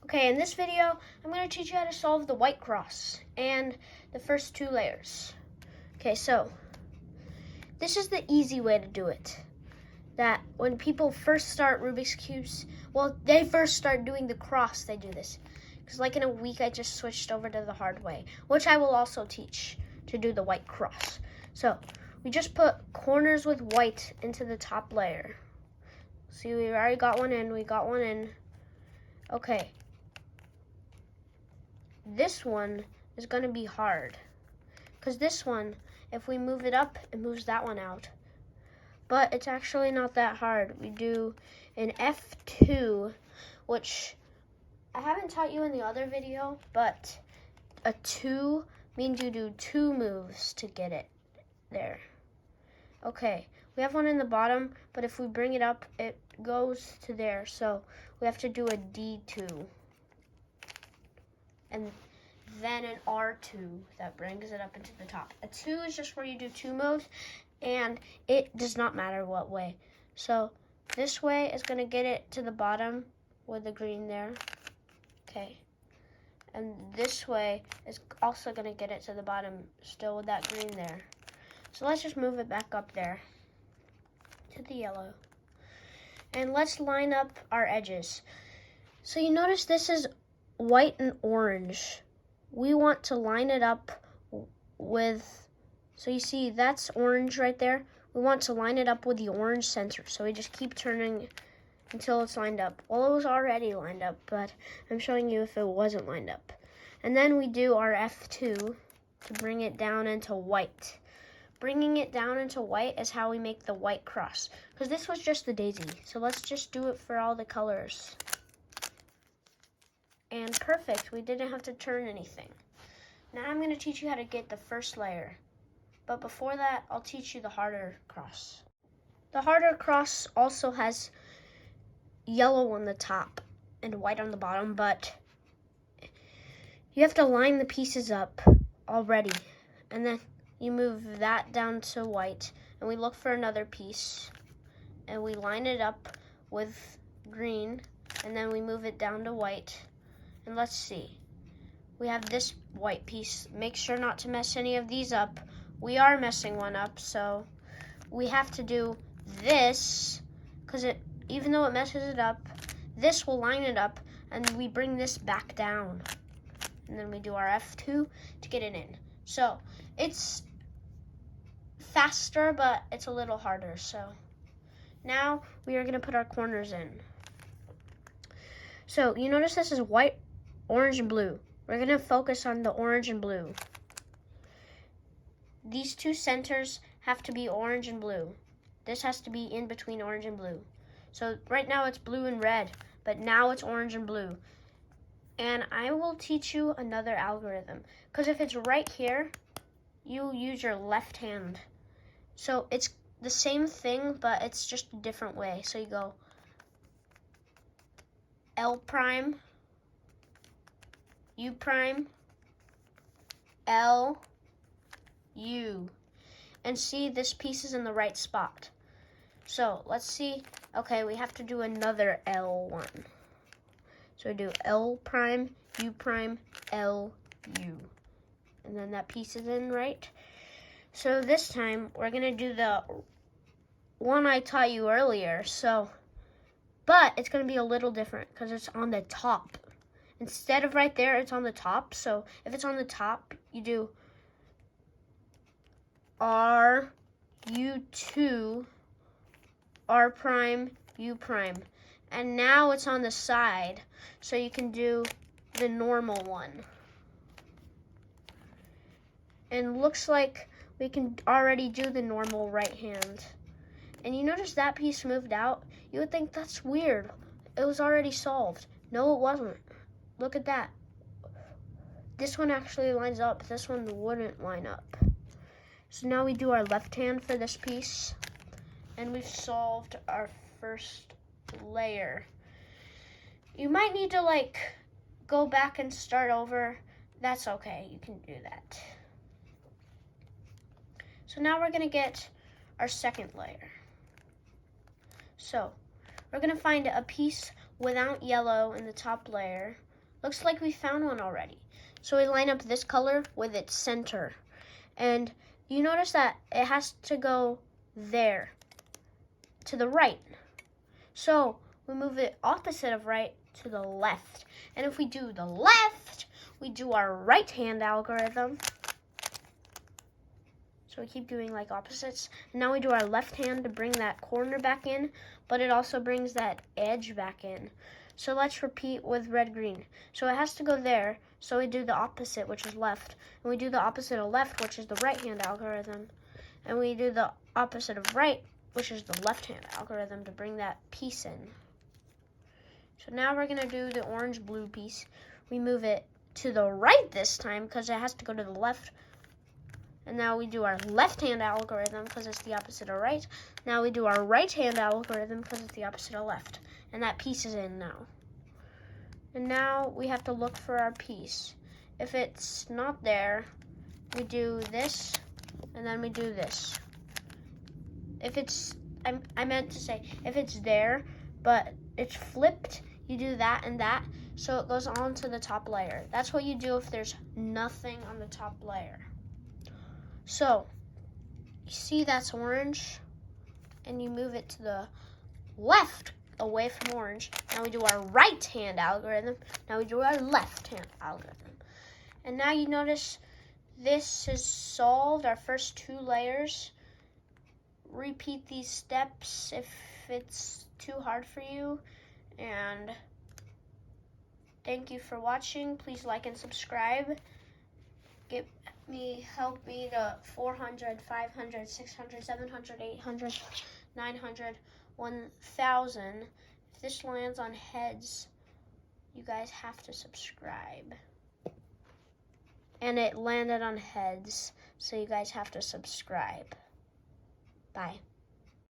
Okay, in this video, I'm going to teach you how to solve the white cross and the first two layers. Okay, so this is the easy way to do it. That when people first start Rubik's Cubes, well, they first start doing the cross, they do this. Because like in a week, I just switched over to the hard way, which I will also teach to do the white cross. So we just put corners with white into the top layer. See, we already got one in, Okay. This one is going to be hard. Because this one, if we move it up, it moves that one out. But it's actually not that hard. We do an F2, which I haven't taught you in the other video, but a 2 means you do 2 moves to get it there. Okay, we have one in the bottom, but if we bring it up, it goes to there. So we have to do a D2. And then an R2 that brings it up into the top. A 2 is just where you do 2 moves, and it does not matter what way. So this way is going to get it to the bottom with the green there. Okay. And this way is also going to get it to the bottom still with that green there. So let's just move it back up there to the yellow. And let's line up our edges. So you notice this is white and orange. We want to line it up with, so you see that's orange right there. We want to line it up with the orange center. So we just keep turning until it's lined up. Well, it was already lined up, but I'm showing you if it wasn't lined up. And then we do our F2 to bring it down into white. Bringing it down into white is how we make the white cross. Because this was just the daisy. So let's just do it for all the colors. And perfect, we didn't have to turn anything. Now I'm going to teach you how to get the first layer. But before that, I'll teach you the harder cross. The harder cross also has yellow on the top and white on the bottom, but you have to line the pieces up already. And then you move that down to white, and we look for another piece, and we line it up with green, and then we move it down to white. And let's see, we have this white piece. Make sure not to mess any of these up. We are messing one up, so we have to do this, because even though it messes it up, this will line it up, and we bring this back down. And then we do our F2 to get it in. So it's faster, but it's a little harder. So now we are going to put our corners in. So you notice this is white, orange, and blue. We're going to focus on the orange and blue. These two centers have to be orange and blue. This has to be in between orange and blue. So right now it's blue and red, but now it's orange and blue. And I will teach you another algorithm. Because if it's right here, you use your left hand. So it's the same thing, but it's just a different way. So you go L prime, U prime, L, U. And see, this piece is in the right spot. So let's see. Okay, we have to do another L1. So we do L prime, U prime, L, U. And then that piece is in right. So this time we're going to do the one I taught you earlier. But it's going to be a little different because it's on the top. Instead of right there, it's on the top. So if it's on the top, you do R, U2, R prime, U prime. And now it's on the side, so you can do the normal one. And looks like we can already do the normal right hand. And you notice that piece moved out? You would think that's weird. It was already solved. No, it wasn't. Look at that. This one actually lines up. This one wouldn't line up. So now we do our left hand for this piece. And we've solved our first layer. You might need to go back and start over. That's okay, you can do that. So now we're gonna get our second layer. So we're gonna find a piece without yellow in the top layer. Looks like we found one already. So we line up this color with its center. And you notice that it has to go there, to the right. So we move it opposite of right to the left. And if we do the left, we do our right hand algorithm. So we keep doing like opposites. And now we do our left hand to bring that corner back in, but it also brings that edge back in. So let's repeat with red, green. So it has to go there. So we do the opposite, which is left. And we do the opposite of left, which is the right hand algorithm. And we do the opposite of right, which is the left hand algorithm to bring that piece in. So now we're gonna do the orange blue piece. We move it to the right this time because it has to go to the left. And now we do our left hand algorithm because it's the opposite of right. Now we do our right hand algorithm because it's the opposite of left. And that piece is in now. And now we have to look for our piece. If it's not there, we do this, and then we do this. If it's, I meant to say, if it's there, but it's flipped, you do that and that, so it goes on to the top layer. That's what you do if there's nothing on the top layer. So, you see that's orange, and you move it to the left away from orange. Now we do our right hand algorithm. Now we do our left hand algorithm. And now you notice this is solved, our first 2 layers. Repeat these steps if it's too hard for you. And thank you for watching. Please like and subscribe. Help me to 400, 500, 600, 700, 800, 900, 1,000. If this lands on heads, you guys have to subscribe. And it landed on heads, so you guys have to subscribe. Bye.